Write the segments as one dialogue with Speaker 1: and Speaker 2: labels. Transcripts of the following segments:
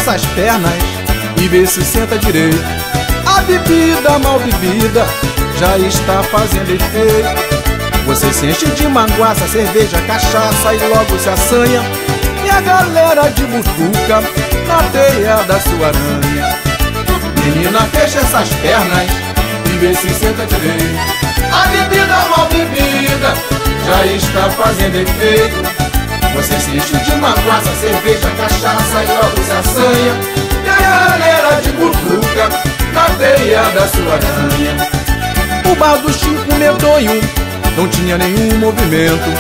Speaker 1: essas pernas e vê se senta direito. A bebida mal bebida já está fazendo efeito. Você se enche de manguaça, cerveja, cachaça e logo se assanha. E a galera de butuca na teia da sua aranha. Menina, fecha essas pernas e vê se senta direito. A bebida mal bebida já está fazendo efeito. Você se enche de manguaça, cerveja, cachaça e logo se assanha. E a galera de butuca na teia da sua aranha. O bar do Chico Medonho não tinha nenhum movimento.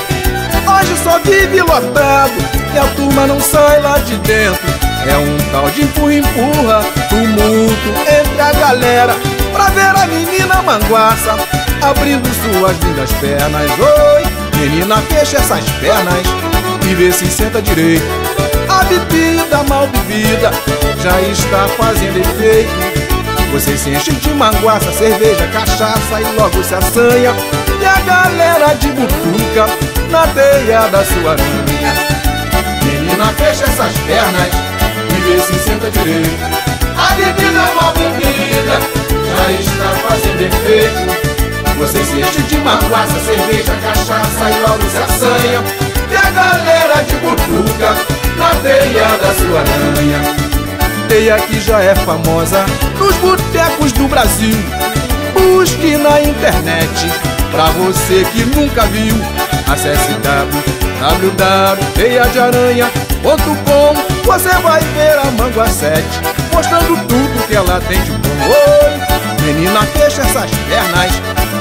Speaker 1: Hoje só vive lotado e a turma não sai lá de dentro. É um tal de empurra-empurra, tumulto entre a galera, pra ver a menina manguaça abrindo suas lindas pernas. Oi, menina, fecha essas pernas e vê se senta direito. A bebida mal bebida já está fazendo efeito. Você se enche de manguaça, cerveja, cachaça e logo se assanha. E a galera de butuca na teia da sua aranha. Menina, fecha essas pernas e vê se senta direito. A bebida mal bebida já está fazendo efeito. Você se enche de manguaça, cerveja, cachaça e logo se assanha. E a galera de butuca na teia da sua aranha. Teia que já é famosa nos botecos do Brasil. Busque na internet, pra você que nunca viu. Acesse www.teiadearanha.com. Você vai ver a Manguacete mostrando tudo que ela tem de bom. Oi, menina, fecha essas pernas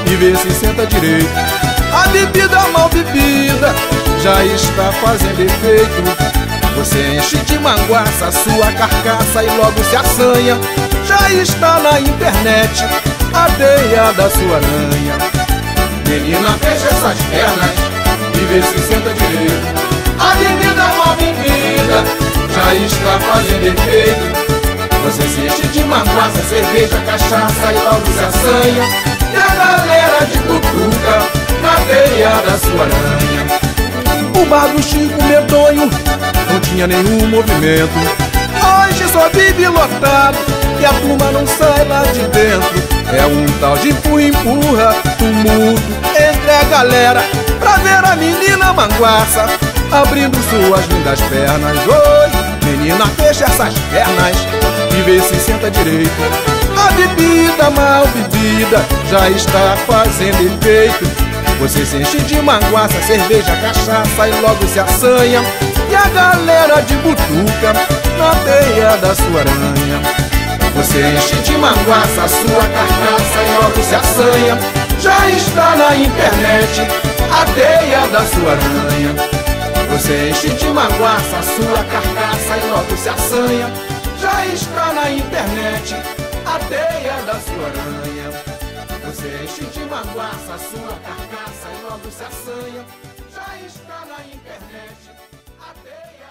Speaker 1: e vê se senta direito. A bebida mal bebida já está fazendo efeito. Você enche de manguaça sua carcaça e logo se assanha. Já está na internet a teia da sua aranha. Menina, fecha essas pernas e vê se senta direito. A bebida mal bebida já está fazendo efeito. Você se enche de manguaça, cerveja, cachaça e logo se assanha. E a galera de butuca na teia da sua aranha. O bar do Chico Medonho não tinha nenhum movimento. Hoje só vive lotado e a turma não sai lá de dentro. É um tal de empurra, tumulto entre a galera, pra ver a menina manguaça abrindo suas lindas pernas. Oi, menina, fecha essas pernas e vê se senta direito. A bebida mal bebida já está fazendo efeito. Você se enche de manguaça, cerveja, cachaça e logo se assanha. E a galera de butuca na teia da sua aranha. Você enche de manguaça a sua carcaça e logo se assanha. Já está na internet a teia da sua aranha. Você enche de manguaça a sua carcaça e logo se assanha. Já está na internet a teia da sua aranha. Você enche de manguaça a sua carcaça e logo se assanha. Já está na internet a teia